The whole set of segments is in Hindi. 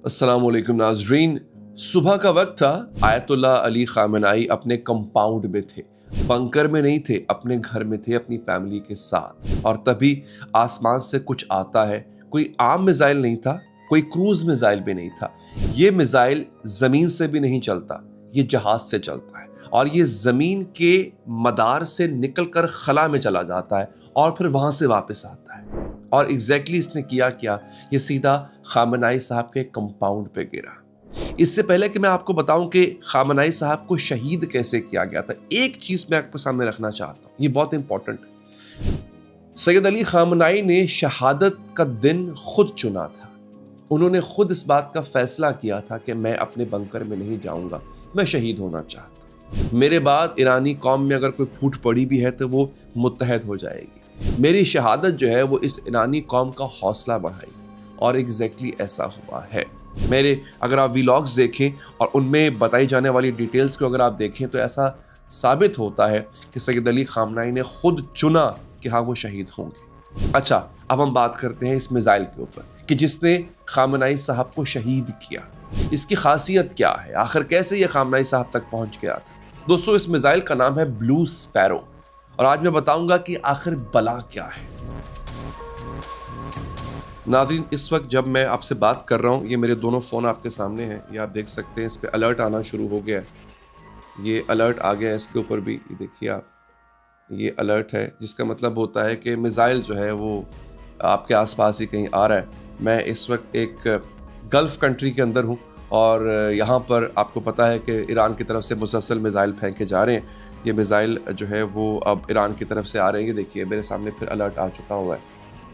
अस्सलामुअलैकुम नाजरीन। सुबह का वक्त था। आयतुल्लाह अली खामेनेई अपने कंपाउंड में थे, बंकर में नहीं थे, अपने घर में थे अपनी फैमिली के साथ। और तभी आसमान से कुछ आता है। कोई आम मिसाइल नहीं था, कोई क्रूज मिसाइल भी नहीं था। ये मिसाइल जमीन से भी नहीं चलता, ये जहाज से चलता है और ये जमीन के मदार से निकलकर खला में चला जाता है और फिर वहां से वापस आता है। और एग्जैक्टली इसने किया क्या, ये सीधा खामेनेई साहब के कंपाउंड पे गिरा। इससे पहले कि मैं आपको बताऊं कि खामेनेई साहब को शहीद कैसे किया गया था, एक चीज मैं आपके सामने रखना चाहता हूं, ये बहुत इंपॉर्टेंट है। सैयद अली खामेनेई ने शहादत का दिन खुद चुना था। उन्होंने खुद इस बात का फैसला किया था कि मैं अपने बंकर में नहीं जाऊंगा, मैं शहीद होना चाहता हूं। मेरे बाद ईरानी कौम में अगर कोई फूट पड़ी भी है तो वो मुत्तहद हो जाएगी। मेरी शहादत जो है वो इस ईरानी कौम का हौसला बढ़ाएगी और एग्जैक्टली ऐसा हुआ है। मेरे अगर आप व्लॉग्स देखें और उनमें बताई जाने वाली डिटेल्स को अगर आप देखें तो ऐसा साबित होता है कि सैयद अली खामेनेई ने खुद चुना कि हाँ वो शहीद होंगे। अच्छा, अब हम बात करते हैं इस मिसाइल के ऊपर कि जिसने खामेनेई साहब को शहीद किया। इसकी खासियत क्या है, आखिर कैसे ये खामेनेई साहब तक पहुंच गया था। दोस्तों, इस मिसाइल का नाम है ब्लू स्पैरो और आज मैं बताऊंगा कि आखिर बला क्या है। नाज़रीन, इस वक्त जब मैं आपसे बात कर रहा हूं, ये मेरे दोनों फ़ोन आपके सामने हैं, ये आप देख सकते हैं। इस पे अलर्ट आना शुरू हो गया है, ये अलर्ट आ गया है इसके ऊपर भी, ये देखिए आप, ये अलर्ट है, जिसका मतलब होता है कि मिसाइल जो है वो आपके आसपास ही कहीं आ रहा है। मैं इस वक्त एक गल्फ़ कंट्री के अंदर हूँ और यहाँ पर आपको पता है कि ईरान की तरफ से मुसलसल मिसाइल फेंके जा रहे हैं। ये मिसाइल जो है वो अब ईरान की तरफ से आ रहे हैं। ये देखिए मेरे सामने फिर अलर्ट आ चुका हुआ है,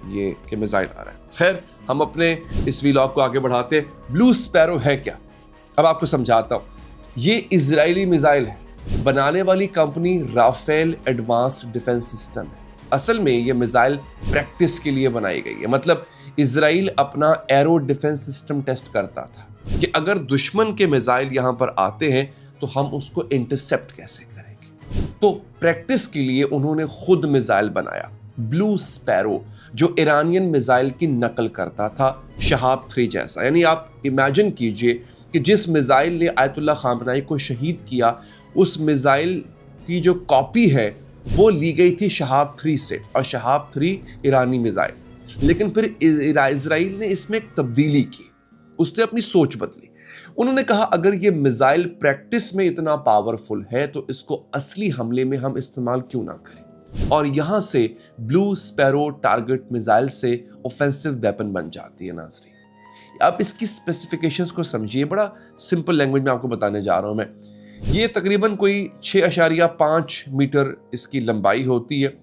ये कि मिसाइल आ रहा है। खैर, हम अपने इस व्लॉग को आगे बढ़ाते हैं। ब्लू स्पैरो है क्या, अब आपको समझाता हूँ। ये इजरायली मिसाइल है, बनाने वाली company Rafael advanced defence system है। असल में ये मिसाइल प्रैक्टिस के लिए बनाई गई है। मतलब इजराइल अपना एरो डिफेंस सिस्टम टेस्ट करता था कि अगर दुश्मन के मिसाइल यहाँ पर आते हैं तो हम उसको इंटरसेप्ट कैसे करेंगे। तो प्रैक्टिस के लिए उन्होंने खुद मिसाइल बनाया, ब्लू स्पैरो, जो ईरानियन मिसाइल की नकल करता था, शहाब 3 जैसा। यानी आप इमेजिन कीजिए कि जिस मिसाइल ने आयतुल्लाह खामेनेई को शहीद किया, उस मिसाइल की जो कॉपी है वो ली गई थी शहाब 3 से, और शहाब 3 ईरानी मिसाइल। लेकिन फिर इजराइल ने इसमें एक तब्दीली की, उसने अपनी सोच बदली। उन्होंने कहा अगर ये मिसाइल प्रैक्टिस में इतना पावरफुल है तो इसको असली हमले में हम इस्तेमाल क्यों ना करें। और यहां से ब्लू स्पैरो टारगेट मिसाइल से ऑफेंसिव वेपन बन जाती है। नाज़रीन, अब इसकी स्पेसिफिकेशंस को समझिए, बड़ा सिंपल लैंग्वेज में आपको बताने जा रहा हूं मैं। ये तकरीबन कोई 6.5 मीटर इसकी लंबाई होती है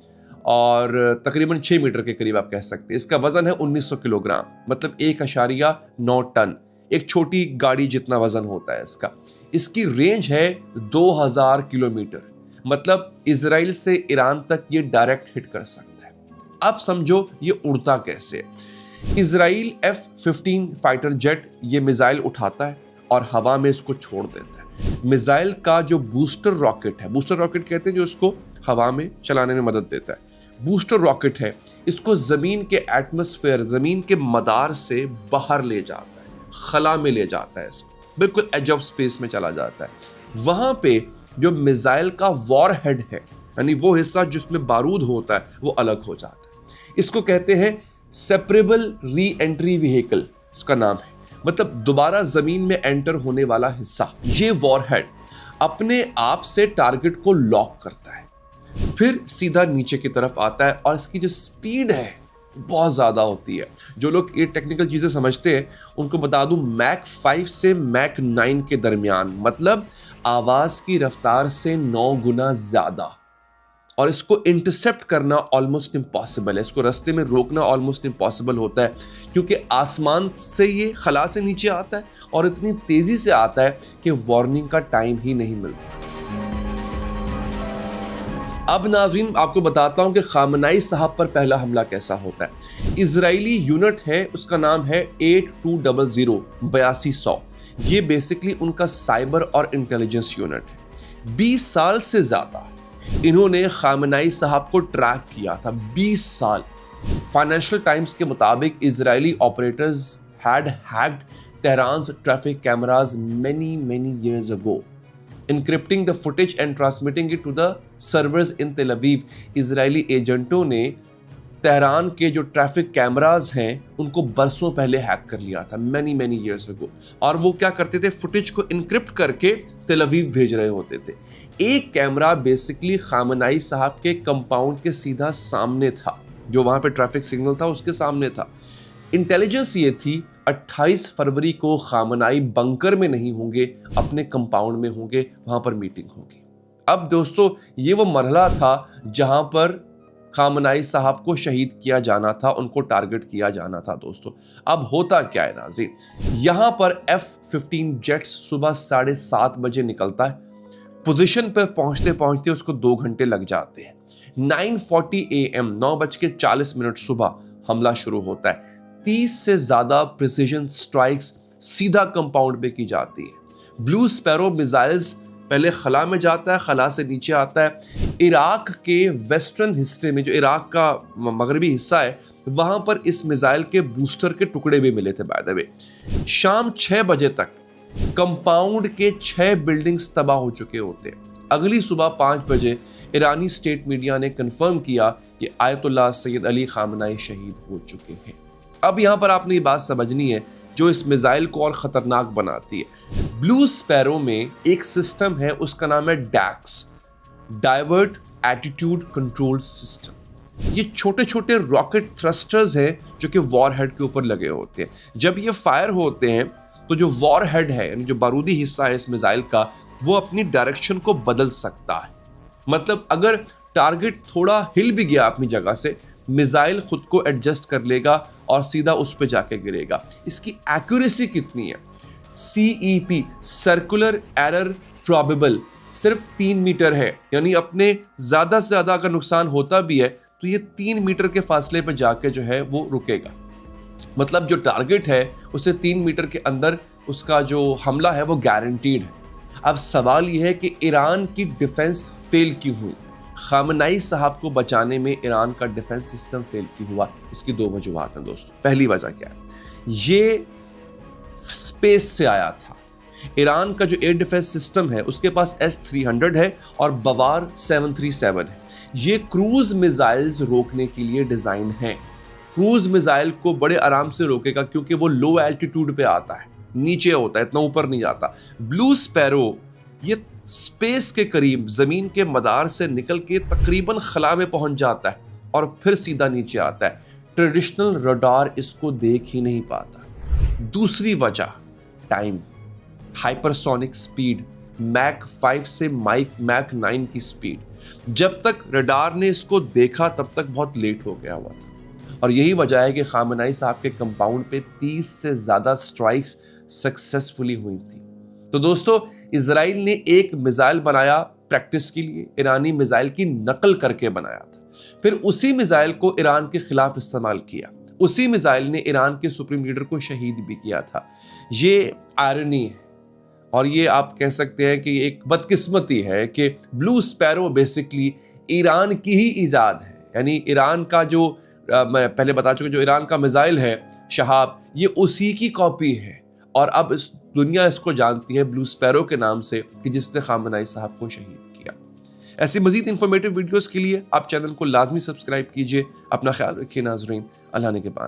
और तकरीबन 6 मीटर के करीब आप कह सकते हैं। इसका वजन है 1900 किलोग्राम, मतलब 1.9 टन, एक छोटी गाड़ी जितना वजन होता है इसका। इसकी रेंज है 2000 किलोमीटर, मतलब इजराइल से ईरान तक ये डायरेक्ट हिट कर सकता है। अब समझो ये उड़ता कैसे है। इजराइल F-15 फाइटर जेट ये मिसाइल उठाता है और हवा में इसको छोड़ देता है। मिसाइल का जो बूस्टर रॉकेट है, बूस्टर रॉकेट कहते हैं जो इसको हवा में चलाने में मदद देता है, बूस्टर रॉकेट है, इसको जमीन के एटमॉस्फेयर, जमीन के मदार से बाहर ले जाता है, खला में ले जाता है, इसको बिल्कुल एज ऑफ स्पेस में चला जाता है। वहां पे जो मिसाइल का वॉर हेड है, यानी वो हिस्सा जिसमें बारूद होता है, वो अलग हो जाता है। इसको कहते हैं सेपरेबल री एंट्री व्हीकल, इसका नाम है। मतलब दोबारा जमीन में एंटर होने वाला हिस्सा। ये वॉर हेड अपने आप से टारगेट को लॉक करता है, फिर सीधा नीचे की तरफ आता है और इसकी जो स्पीड है बहुत ज़्यादा होती है। जो लोग ये टेक्निकल चीज़ें समझते हैं उनको बता दूं, मैक 5 से मैक 9 के दरमियान, मतलब आवाज़ की रफ्तार से 9 गुना ज़्यादा। और इसको इंटरसेप्ट करना ऑलमोस्ट इम्पॉसिबल है, इसको रास्ते में रोकना ऑलमोस्ट इम्पॉसिबल होता है, क्योंकि आसमान से ये खला से नीचे आता है और इतनी तेज़ी से आता है कि वार्निंग का टाइम ही नहीं मिलता। अब नाज़रीन, आपको बताता हूं कि खामेनेई साहब पर पहला हमला कैसा होता है। इजरायली यूनिट है, उसका नाम है 8200 8200। ये बेसिकली उनका साइबर और इंटेलिजेंस यूनिट है। 20 साल से ज़्यादा इन्होंने खामेनेई साहब को ट्रैक किया था, 20 साल। फाइनेंशियल टाइम्स के मुताबिक Israeli operators had hacked Tehran's traffic cameras many years ago, encrypting the footage and transmitting it to the servers in Tel Aviv. Israeli एजेंटों ने तेहरान के जो ट्रैफिक कैमरास हैं उनको बरसों पहले हैक कर लिया था, many years ago। और वो क्या करते थे, फुटेज को इनक्रिप्ट करके तेल अवीव भेज रहे होते थे। एक कैमरा बेसिकली खामनाई साहब के कंपाउंड के सीधा सामने था, जो वहां पे ट्रैफिक सिग्नल था उसके सामने था। इंटेलिजेंस ये थी 28 फरवरी को खामनाई बंकर में नहीं होंगे, अपने कंपाउंड में होंगे, वहां पर मीटिंग होगी। अब दोस्तों ये वो मरहला था जहां पर खामनाई साहब को शहीद किया जाना था, उनको टारगेट किया जाना था दोस्तों। अब होता क्या है नाज़रीन, यहां पर F-15 जेट्स सुबह 7:30 बजे निकलता है, पोजीशन पर पहुंचते पहुंचते उसको 2 घंटे लग जाते हैं। 9:40 AM 9:40 सुबह हमला शुरू होता है। 30 से ज्यादा प्रिसीजन स्ट्राइक्स सीधा कंपाउंड पे की जाती है। ब्लू स्पैरो मिसाइल्स पहले खला में जाता है, खला से नीचे आता है। इराक के वेस्टर्न हिस्से में, जो इराक का मगरबी हिस्सा है, वहां पर इस मिसाइल के बूस्टर के टुकड़े भी मिले थे बाय द वे। शाम 6 बजे तक कंपाउंड के 6 बिल्डिंग्स तबाह हो चुके होते हैं। अगली सुबह 5 बजे ईरानी स्टेट मीडिया ने कंफर्म किया कि आयतुल्लाह सैयद अली खामनाई शहीद हो चुके हैं। अब यहां पर आपने ये बात समझनी है जो इस मिसाइल को और खतरनाक बनाती है। ब्लू स्पैरो में एक सिस्टम है, उसका नाम है डैक्स, डाइवर्ट एटीट्यूड कंट्रोल सिस्टम। ये छोटे छोटे रॉकेट थ्रस्टर्स हैं जो कि वॉरहेड के ऊपर लगे होते हैं। जब ये फायर होते हैं तो जो वॉरहेड है, यानी जो बारूदी हिस्सा है इस मिसाइल का, वो अपनी डायरेक्शन को बदल सकता है। मतलब अगर टारगेट थोड़ा हिल भी गया अपनी जगह से, मिसाइल खुद को एडजस्ट कर लेगा और सीधा उस पे जाके गिरेगा। इसकी एक्यूरेसी कितनी है? CEP, सर्कुलर एरर प्रोबेबल, सिर्फ 3 मीटर है। यानी अपने ज्यादा से ज्यादा अगर नुकसान होता भी है तो ये 3 मीटर के फासले पे जाके जो है वो रुकेगा। मतलब जो टारगेट है उसे 3 मीटर के अंदर उसका जो हमला है वो गारंटीड है। अब सवाल यह है कि ईरान की डिफेंस फेल क्यों हुई? खामनाई साहब को बचाने में ईरान का डिफेंस सिस्टम फेल क्यों हुआ? इसकी 2 वजूहात हैं दोस्तों। पहली वजह क्या है, ये स्पेस से आया था। ईरान का जो एयर डिफेंस सिस्टम है उसके पास S-300 है और बवार 737 है। ये क्रूज मिसाइल्स रोकने के लिए डिजाइन है। क्रूज मिसाइल को बड़े आराम से रोकेगा क्योंकि वो लो एल्टीट्यूड पे आता है, नीचे होता है, इतना ऊपर नहीं जाता। ब्लू स्पैरो ये स्पेस के करीब जमीन के मदार से निकल के तकरीबन खला में पहुंच जाता है और फिर सीधा नीचे आता है। ट्रेडिशनल रडार इसको देख ही नहीं पाता। दूसरी वजह टाइम, हाइपरसोनिक स्पीड, मैक 5 से मैक 9 की स्पीड। जब तक रडार ने इसको देखा तब तक बहुत लेट हो गया हुआ था। और यही वजह है कि खामनाई साहब के कंपाउंड पे 30 से ज्यादा स्ट्राइक्स सक्सेसफुली हुई थी। तो दोस्तों, इजराइल ने एक मिसाइल बनाया प्रैक्टिस के लिए, ईरानी मिसाइल की नकल करके बनाया था। फिर उसी मिसाइल को ईरान के खिलाफ इस्तेमाल किया। उसी मिसाइल ने ईरान के सुप्रीम लीडर को शहीद भी किया था। ये आयरनी है और ये आप कह सकते हैं कि एक बदकिस्मती है कि ब्लू स्पैरो बेसिकली ईरान की ही इजाद है। यानी ईरान का जो मैं पहले बता चुका, जो ईरान का मिसाइल है शहाब, ये उसी की कॉपी है। और अब इस दुनिया इसको जानती है ब्लू स्पैरो के नाम से, कि जिसने खामनाई साहब को शहीद किया। ऐसी मजीद इंफॉर्मेटिव वीडियोस के लिए आप चैनल को लाजमी सब्सक्राइब कीजिए। अपना ख्याल रखिए नाजरीन, अल्लाह ने के बाद।